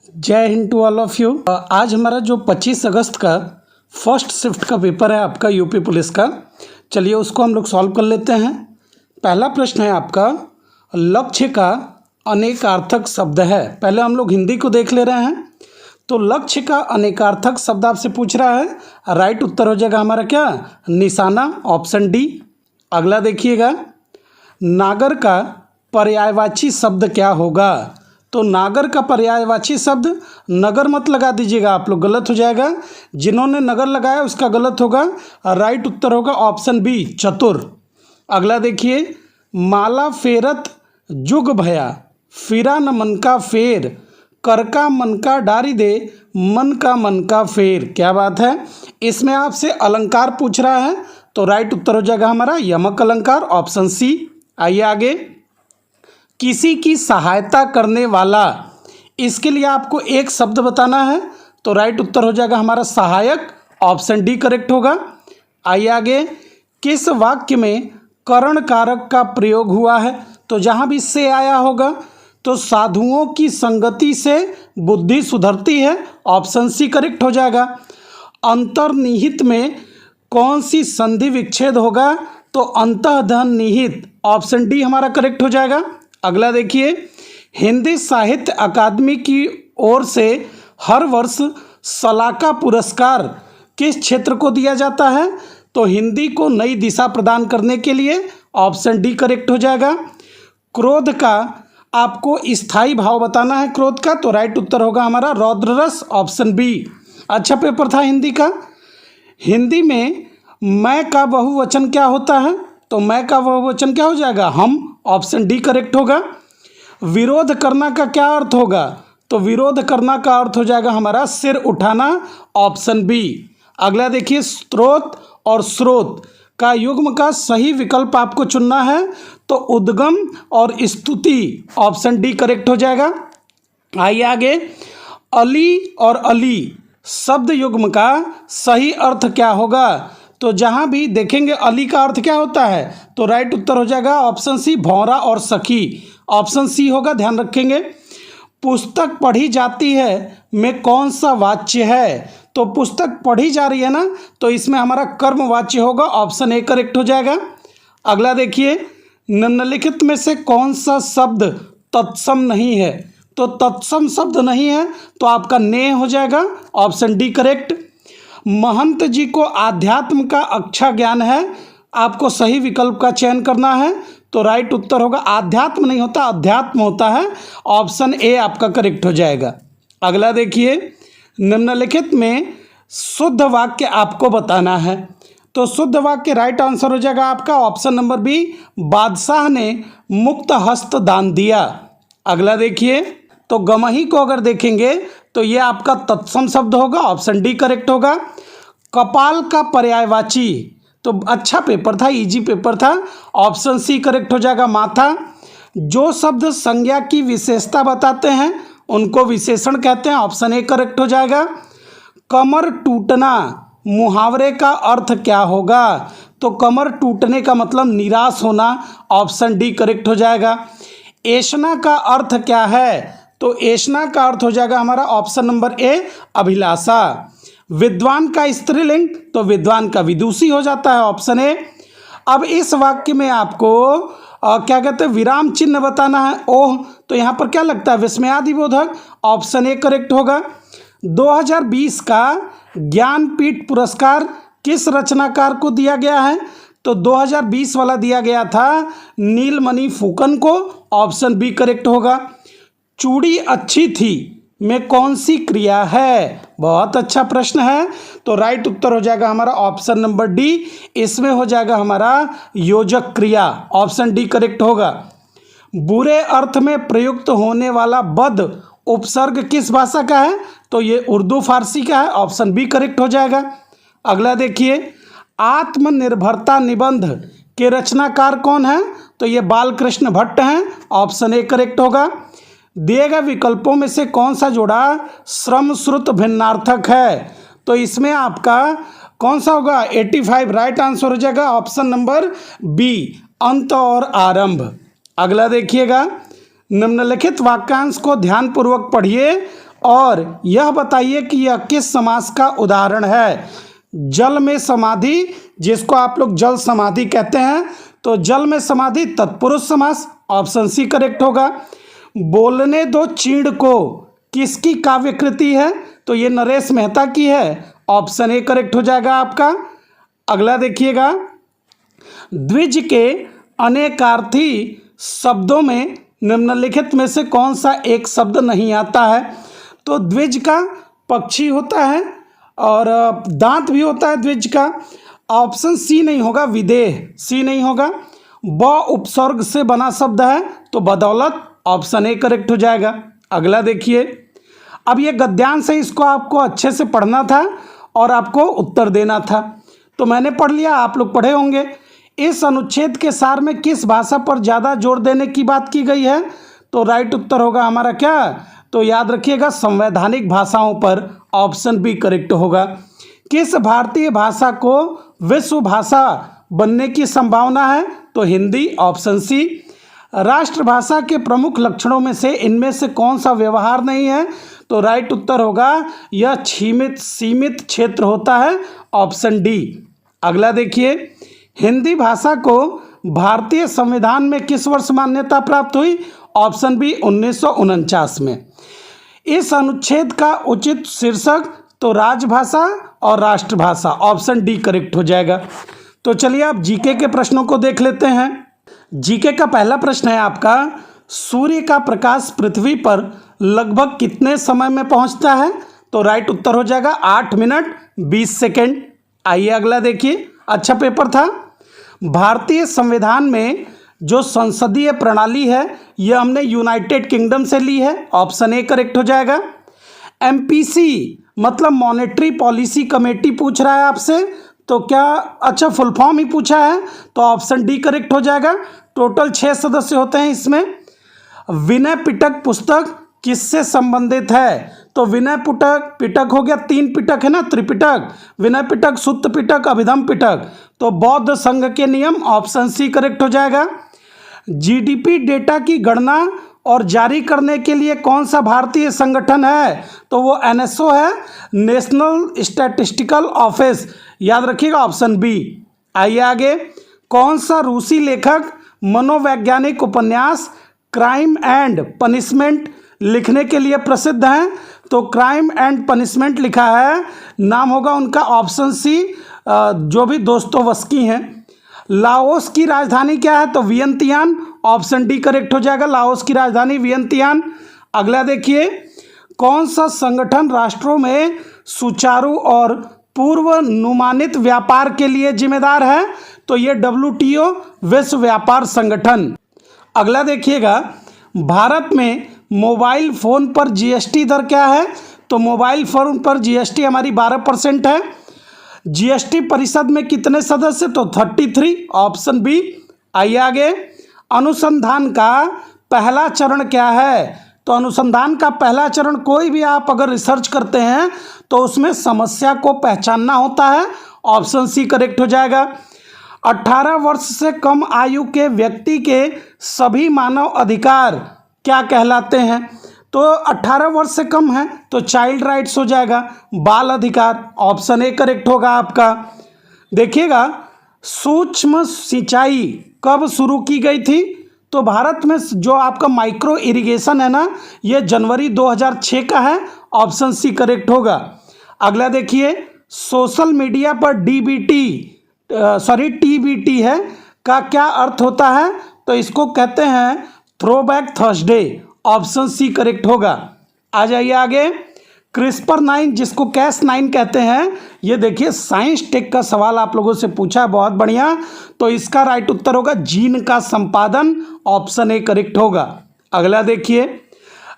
जय हिंद to all of you. आज हमारा जो 25 अगस्त का फर्स्ट शिफ्ट का पेपर है आपका यूपी पुलिस का, चलिए उसको हम लोग सॉल्व कर लेते हैं। पहला प्रश्न है आपका, लक्ष्य का अनेकार्थक शब्द है। पहले हम लोग हिंदी को देख ले रहे हैं। तो लक्ष्य का अनेकार्थक शब्द आपसे पूछ रहा है, राइट उत्तर हो जाएगा हमारा क्या, निशाना, ऑप्शन डी। अगला देखिएगा, नागर का पर्यायवाची शब्द क्या होगा। तो नागर का पर्यायवाची शब्द नगर मत लगा दीजिएगा आप लोग, गलत हो जाएगा। जिन्होंने नगर लगाया उसका गलत होगा। राइट उत्तर होगा ऑप्शन बी, चतुर। अगला देखिए, माला फेरत जुग भया, फिरा न मन का फेर, कर का मन का डारी दे, मन का फेर। क्या बात है, इसमें आपसे अलंकार पूछ रहा है। तो राइट उत्तर हो जाएगा हमारा यमक अलंकार, ऑप्शन सी। आइए आगे, किसी की सहायता करने वाला, इसके लिए आपको एक शब्द बताना है। तो राइट उत्तर हो जाएगा हमारा सहायक, ऑप्शन डी करेक्ट होगा। आइए आगे, किस वाक्य में करण कारक का प्रयोग हुआ है। तो जहाँ भी से आया होगा तो साधुओं की संगति से बुद्धि सुधरती है, ऑप्शन सी करेक्ट हो जाएगा। अंतर्निहित में कौन सी संधि विच्छेद होगा। तो अंतःधन निहित, ऑप्शन डी हमारा करेक्ट हो जाएगा। अगला देखिए, हिंदी साहित्य अकादमी की ओर से हर वर्ष सलाका पुरस्कार किस क्षेत्र को दिया जाता है। तो हिंदी को नई दिशा प्रदान करने के लिए, ऑप्शन डी करेक्ट हो जाएगा। क्रोध का आपको स्थायी भाव बताना है क्रोध का। तो राइट उत्तर होगा हमारा रौद्र रस, ऑप्शन बी। अच्छा पेपर था हिंदी का। हिंदी में मैं का बहुवचन क्या होता है। तो मैं का बहुवचन क्या हो जाएगा, हम, ऑप्शन डी करेक्ट होगा। विरोध करना का क्या अर्थ होगा। तो विरोध करना का अर्थ हो जाएगा हमारा सिर उठाना, ऑप्शन बी। अगला देखिए, स्त्रोत और स्रोत का युग्म का सही विकल्प आपको चुनना है। तो उद्गम और स्तुति, ऑप्शन डी करेक्ट हो जाएगा। आइए आगे, अली और अली शब्द युग्म का सही अर्थ क्या होगा। तो जहाँ भी देखेंगे अली का अर्थ क्या होता है। तो राइट उत्तर हो जाएगा ऑप्शन सी, भौरा और सखी, ऑप्शन सी होगा, ध्यान रखेंगे। पुस्तक पढ़ी जाती है में कौन सा वाच्य है। तो पुस्तक पढ़ी जा रही है ना, तो इसमें हमारा कर्म वाच्य होगा, ऑप्शन ए करेक्ट हो जाएगा। अगला देखिए, निम्नलिखित में से कौन सा शब्द तत्सम नहीं है। तो तत्सम शब्द नहीं है तो आपका ने हो जाएगा, ऑप्शन डी करेक्ट। महंत जी को आध्यात्म का अच्छा ज्ञान है, आपको सही विकल्प का चयन करना है। तो राइट उत्तर होगा, आध्यात्म नहीं होता, अध्यात्म होता है, ऑप्शन ए आपका करेक्ट हो जाएगा। अगला देखिए, निम्नलिखित में शुद्ध वाक्य आपको बताना है। तो शुद्ध वाक्य राइट आंसर हो जाएगा आपका ऑप्शन नंबर बी, बादशाह ने मुक्त हस्त दान दिया। अगला देखिए, तो गमही को अगर देखेंगे तो ये आपका तत्सम शब्द होगा, ऑप्शन डी करेक्ट होगा। कपाल का पर्यायवाची, तो अच्छा पेपर था, इजी पेपर था, ऑप्शन सी करेक्ट हो जाएगा, माथा। जो शब्द संज्ञा की विशेषता बताते हैं उनको विशेषण कहते हैं, ऑप्शन ए करेक्ट हो जाएगा। कमर टूटना मुहावरे का अर्थ क्या होगा। तो कमर टूटने का मतलब निराश होना, ऑप्शन डी करेक्ट हो जाएगा। ऐशना का अर्थ क्या है। तो ऐशना का अर्थ हो जाएगा हमारा ऑप्शन नंबर ए, अभिलाषा। विद्वान का स्त्रीलिंग, तो विद्वान का विदुषी हो जाता है, ऑप्शन ए। अब इस वाक्य में आपको क्या कहते हैं, विराम चिन्ह बताना है, ओह। तो यहाँ पर क्या लगता है, विस्मयादिबोधक, ऑप्शन ए करेक्ट होगा। 2020 का ज्ञानपीठ पुरस्कार किस रचनाकार को दिया गया है। तो 2020 वाला दिया गया था नीलमणि फुकन को, ऑप्शन बी करेक्ट होगा। चूड़ी अच्छी थी में कौन सी क्रिया है, बहुत अच्छा प्रश्न है। तो राइट उत्तर हो जाएगा हमारा ऑप्शन नंबर डी, इसमें हो जाएगा हमारा योजक क्रिया, ऑप्शन डी करेक्ट होगा। बुरे अर्थ में प्रयुक्त होने वाला बद उपसर्ग किस भाषा का है। तो ये उर्दू फारसी का है, ऑप्शन बी करेक्ट हो जाएगा। अगला देखिए, आत्मनिर्भरता निबंध के रचनाकार कौन है। तो ये बालकृष्ण भट्ट हैं, ऑप्शन ए करेक्ट होगा। दिए गए विकल्पों में से कौन सा जोड़ा श्रम श्रुत भिन्नार्थक है। तो इसमें आपका कौन सा होगा, 85 राइट आंसर हो जाएगा, ऑप्शन नंबर बी, अंत और आरंभ। अगला देखिएगा, निम्नलिखित वाक्यांश को ध्यानपूर्वक पढ़िए और यह बताइए कि यह किस समास का उदाहरण है। जल में समाधि, जिसको आप लोग जल समाधि कहते हैं, तो जल में समाधि तत्पुरुष समास, ऑप्शन सी करेक्ट होगा। बोलने दो चीड़ को किसकी काव्यकृति है, तो ये नरेश मेहता की है, ऑप्शन ए करेक्ट हो जाएगा आपका। अगला देखिएगा, द्विज के अनेकार्थी शब्दों में निम्नलिखित में से कौन सा एक शब्द नहीं आता है। तो द्विज का पक्षी होता है और दांत भी होता है द्विज का, ऑप्शन सी नहीं होगा, विदेह सी नहीं होगा। ब उपसर्ग से बना शब्द है तो बदौलत, ऑप्शन ए करेक्ट हो जाएगा। अगला देखिए, अब ये गद्यांश है, इसको आपको अच्छे से पढ़ना था और आपको उत्तर देना था, तो मैंने पढ़ लिया, आप लोग पढ़े होंगे। इस अनुच्छेद के सार में किस भाषा पर ज़्यादा जोर देने की बात की गई है, तो राइट उत्तर होगा हमारा क्या, तो याद रखिएगा संवैधानिक भाषाओं पर, ऑप्शन बी करेक्ट होगा। किस भारतीय भाषा को विश्व भाषा बनने की संभावना है, तो हिंदी, ऑप्शन सी। राष्ट्रभाषा के प्रमुख लक्षणों में से इनमें से कौन सा व्यवहार नहीं है, तो राइट उत्तर होगा यह सीमित क्षेत्र होता है, ऑप्शन डी। अगला देखिए, हिंदी भाषा को भारतीय संविधान में किस वर्ष मान्यता प्राप्त हुई, ऑप्शन बी 1949 में। इस अनुच्छेद का उचित शीर्षक, तो राजभाषा और राष्ट्रभाषा, ऑप्शन डी करेक्ट हो जाएगा। तो चलिए आप जीके के प्रश्नों को देख लेते हैं। जीके का पहला प्रश्न है आपका, सूर्य का प्रकाश पृथ्वी पर लगभग कितने समय में पहुंचता है, तो राइट उत्तर हो जाएगा 8 मिनट 20 सेकेंड। आइए अगला देखिए, अच्छा पेपर था। भारतीय संविधान में जो संसदीय प्रणाली है यह हमने यूनाइटेड किंगडम से ली है, ऑप्शन ए करेक्ट हो जाएगा। एमपीसी मतलब मॉनेटरी पॉलिसी कमेटी पूछ रहा है आपसे, तो क्या, अच्छा फुल फॉर्म ही पूछा है, तो ऑप्शन डी करेक्ट हो जाएगा। टोटल 6 सदस्य होते हैं इसमें। विनय पिटक पुस्तक किससे संबंधित है, तो विनय पिटक हो गया, 3 पिटक है ना, त्रिपिटक, विनय पिटक, सुत्त पिटक, अभिधम पिटक, तो बौद्ध संघ के नियम, ऑप्शन सी करेक्ट हो जाएगा। जीडीपी डेटा की गणना और जारी करने के लिए कौन सा भारतीय संगठन है, तो वो एनएसओ है, नेशनल स्टैटिस्टिकल ऑफिस, याद रखिएगा, ऑप्शन बी। आइए आगे, कौन सा रूसी लेखक मनोवैज्ञानिक उपन्यास क्राइम एंड पनिशमेंट लिखने के लिए प्रसिद्ध हैं, तो क्राइम एंड पनिशमेंट लिखा है, नाम होगा उनका ऑप्शन सी, जो भी दोस्तोवस्की हैं। लाओस की राजधानी क्या है, तो वियंतियान, ऑप्शन डी करेक्ट हो जाएगा, लाओस की राजधानी वियंतियान। अगला देखिए, कौन सा संगठन राष्ट्रों में सुचारू और पूर्वानुमानित व्यापार के लिए जिम्मेदार है, तो ये WTO विश्व व्यापार संगठन। अगला देखिएगा, भारत में मोबाइल फ़ोन पर जीएसटी दर क्या है, तो मोबाइल फ़ोन पर जीएसटी हमारी 12% है। जीएसटी परिषद में कितने सदस्य, तो 33, ऑप्शन बी। आइए आगे, अनुसंधान का पहला चरण क्या है, तो अनुसंधान का पहला चरण, कोई भी आप अगर रिसर्च करते हैं तो उसमें समस्या को पहचानना होता है, ऑप्शन सी करेक्ट हो जाएगा। 18 वर्ष से कम आयु के व्यक्ति के सभी मानव अधिकार क्या कहलाते हैं, तो 18 वर्ष से कम है तो चाइल्ड राइट्स हो जाएगा, बाल अधिकार, ऑप्शन ए करेक्ट होगा आपका। देखिएगा, सूक्ष्म सिंचाई कब शुरू की गई थी, तो भारत में जो आपका माइक्रो इरिगेशन है ना, ये जनवरी 2006 का है, ऑप्शन सी करेक्ट होगा। अगला देखिए, सोशल मीडिया पर टीबीटी है का क्या अर्थ होता है, तो इसको कहते हैं throwback Thursday, option C correct होगा। आ जाइए आगे, क्रिस्पर 9 जिसको कैस 9 कहते हैं, ये देखिए साइंस टेक का सवाल आप लोगों से पूछा है, बहुत बढ़िया, तो इसका राइट उत्तर होगा जीन का संपादन, ऑप्शन ए करेक्ट होगा। अगला देखिए,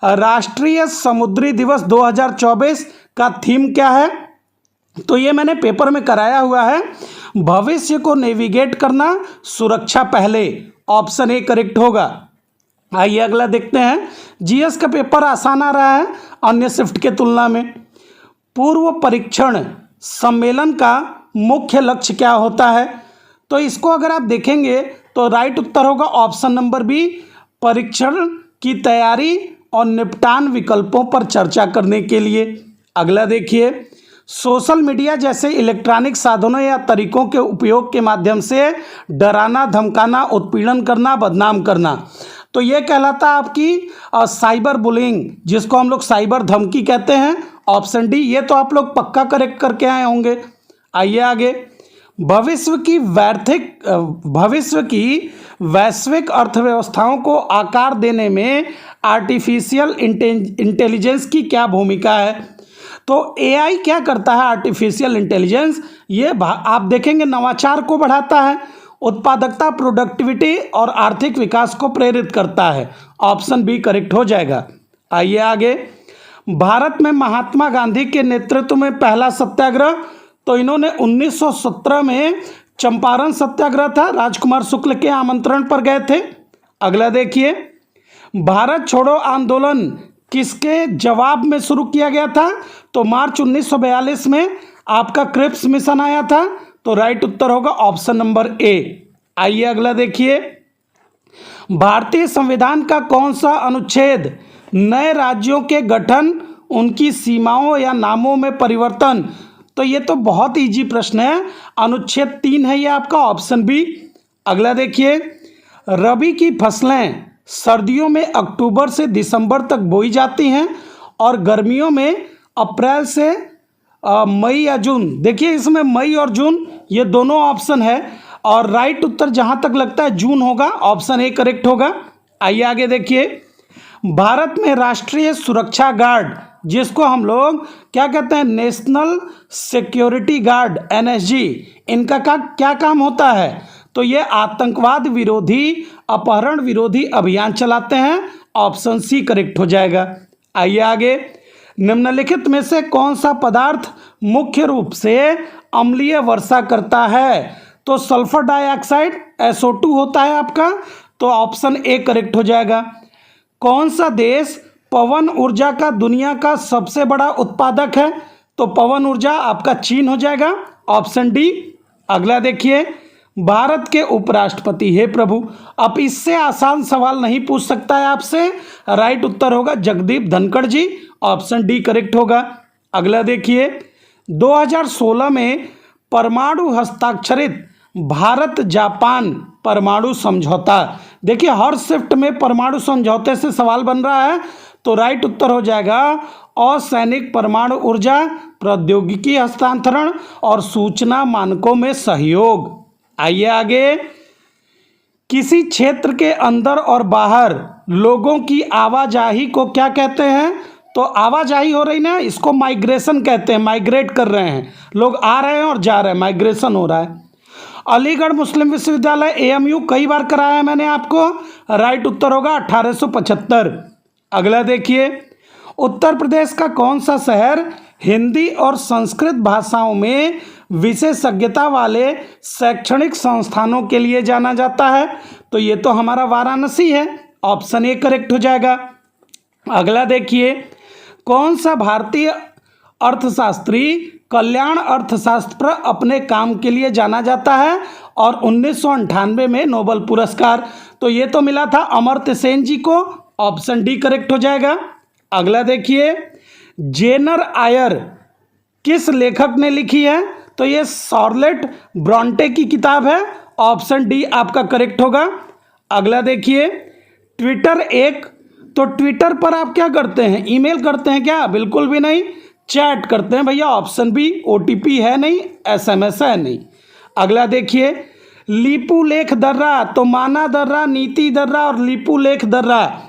राष्ट्रीय समुद्री दिवस 2024 का थीम क्या है, तो ये मैंने पेपर में कराया हुआ है, भविष्य को नेविगेट करना, सुरक्षा पहले, ऑप्शन ए करेक्ट होगा। आइए अगला देखते हैं, जीएस का पेपर आसान आ रहा है अन्य शिफ्ट के तुलना में। पूर्व परीक्षण सम्मेलन का मुख्य लक्ष्य क्या होता है, तो इसको अगर आप देखेंगे तो राइट उत्तर होगा ऑप्शन नंबर बी, परीक्षण की तैयारी और निपटान विकल्पों पर चर्चा करने के लिए। अगला देखिए, सोशल मीडिया जैसे इलेक्ट्रॉनिक साधनों या तरीकों के उपयोग के माध्यम से डराना, धमकाना, उत्पीड़न करना, बदनाम करना, तो ये कहलाता है आपकी साइबर बुलिंग, जिसको हम लोग साइबर धमकी कहते हैं। ऑप्शन डी, ये तो आप लोग पक्का करेक्ट करके आए होंगे। आइए आगे, भविष्य की वैश्विक अर्थव्यवस्थाओं को आकार देने में आर्टिफिशियल इंटेलिजेंस की क्या भूमिका है। तो एआई क्या करता है, आर्टिफिशियल इंटेलिजेंस, ये आप देखेंगे नवाचार को बढ़ाता है, उत्पादकता, प्रोडक्टिविटी और आर्थिक विकास को प्रेरित करता है। ऑप्शन बी करेक्ट हो जाएगा। आइए आगे, भारत में महात्मा गांधी के नेतृत्व में पहला सत्याग्रह, तो इन्होंने 1917 में चंपारण सत्याग्रह था, राजकुमार शुक्ल के आमंत्रण पर गए थे। अगला देखिए, भारत छोड़ो आंदोलन किसके जवाब में शुरू किया गया था, तो मार्च 1942 में आपका क्रिप्स मिशन आया था, तो राइट उत्तर होगा ऑप्शन नंबर ए। आइए अगला देखिए, भारतीय संविधान का कौन सा अनुच्छेद नए राज्यों के गठन, उनकी सीमाओं या नामों में परिवर्तन, तो ये तो बहुत इजी प्रश्न है, अनुच्छेद 3 है ये आपका, ऑप्शन बी। अगला देखिए, रबी की फसलें सर्दियों में अक्टूबर से दिसंबर तक बोई जाती हैं और गर्मियों में अप्रैल से मई या जून। देखिए इसमें मई और जून ये दोनों ऑप्शन है और राइट उत्तर जहाँ तक लगता है जून होगा, ऑप्शन ए करेक्ट होगा। आइए आगे देखिए, भारत में राष्ट्रीय सुरक्षा गार्ड, जिसको हम लोग क्या कहते हैं, नेशनल सिक्योरिटी गार्ड, एनएसजी, इनका क्या काम होता है, तो ये आतंकवाद विरोधी, अपहरण विरोधी अभियान चलाते हैं। ऑप्शन सी करेक्ट हो जाएगा। आइए आगे, निम्नलिखित में से कौन सा पदार्थ मुख्य रूप से अम्लीय वर्षा करता है, तो सल्फर डाइऑक्साइड SO2 होता है आपका, तो ऑप्शन ए करेक्ट हो जाएगा। कौन सा देश पवन ऊर्जा का दुनिया का सबसे बड़ा उत्पादक है, तो पवन ऊर्जा आपका चीन हो जाएगा, ऑप्शन डी। अगला देखिए, भारत के उपराष्ट्रपति, हे प्रभु, अब इससे आसान सवाल नहीं पूछ सकता है आपसे, राइट उत्तर होगा जगदीप धनखड़ जी, ऑप्शन डी करेक्ट होगा। अगला देखिए, 2016 में परमाणु हस्ताक्षरित भारत जापान परमाणु समझौता, देखिए हर शिफ्ट में परमाणु समझौते से सवाल बन रहा है, तो राइट उत्तर हो जाएगा असैनिक परमाणु ऊर्जा, प्रौद्योगिकी हस्तांतरण और सूचना मानकों में सहयोग। आइए आगे, किसी क्षेत्र के अंदर और बाहर लोगों की आवाजाही को क्या कहते हैं, तो आवाजाही हो रही ना, इसको माइग्रेशन कहते हैं, माइग्रेट कर रहे हैं, लोग आ रहे हैं और जा रहे हैं, माइग्रेशन हो रहा है। अलीगढ़ मुस्लिम विश्वविद्यालय AMU कई बार कराया है मैंने आपको, राइट उत्तर होगा 1875। अगला देखिए, उत्तर प्रदेश का कौन सा शहर हिंदी और संस्कृत भाषाओं में विशेषज्ञता वाले शैक्षणिक संस्थानों के लिए जाना जाता है, तो ये तो हमारा वाराणसी है, ऑप्शन ए करेक्ट हो जाएगा। अगला देखिए, कौन सा भारतीय अर्थशास्त्री कल्याण अर्थशास्त्र पर अपने काम के लिए जाना जाता है और 1998 में नोबेल पुरस्कार, तो ये तो मिला था अमर्त्य सेन जी को, ऑप्शन डी करेक्ट हो जाएगा। अगला देखिए, जेनर आयर किस लेखक ने लिखी है, तो ये शॉर्लेट ब्रॉन्टे की किताब है, ऑप्शन डी आपका करेक्ट होगा। अगला देखिए, ट्विटर एक, तो ट्विटर पर आप क्या करते हैं, ईमेल करते हैं क्या, बिल्कुल भी नहीं, चैट करते हैं भैया, ऑप्शन बी। OTP है नहीं, SMS है नहीं। अगला देखिए, लीपू लेख दर्रा, तो माना दर्रा, नीति दर्रा और लीपू लेख दर्रा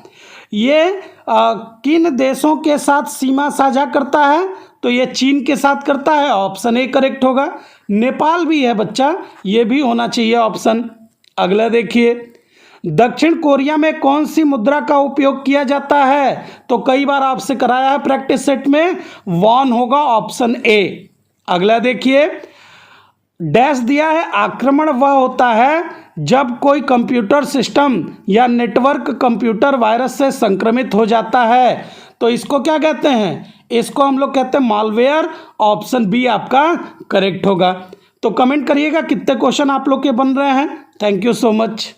ये किन देशों के साथ सीमा साझा करता है, तो ये चीन के साथ करता है, ऑप्शन ए करेक्ट होगा। नेपाल भी है बच्चा, ये भी होना चाहिए ऑप्शन। अगला देखिए, दक्षिण कोरिया में कौन सी मुद्रा का उपयोग किया जाता है, तो कई बार आपसे कराया है प्रैक्टिस सेट में, वॉन होगा, ऑप्शन ए। अगला देखिए, डैश दिया है, आक्रमण वह होता है जब कोई कंप्यूटर सिस्टम या नेटवर्क कंप्यूटर वायरस से संक्रमित हो जाता है, तो इसको क्या कहते हैं, इसको हम लोग कहते हैं मालवेयर, ऑप्शन बी आपका करेक्ट होगा। तो कमेंट करिएगा कितने क्वेश्चन आप लोग के बन रहे हैं। Thank you so much.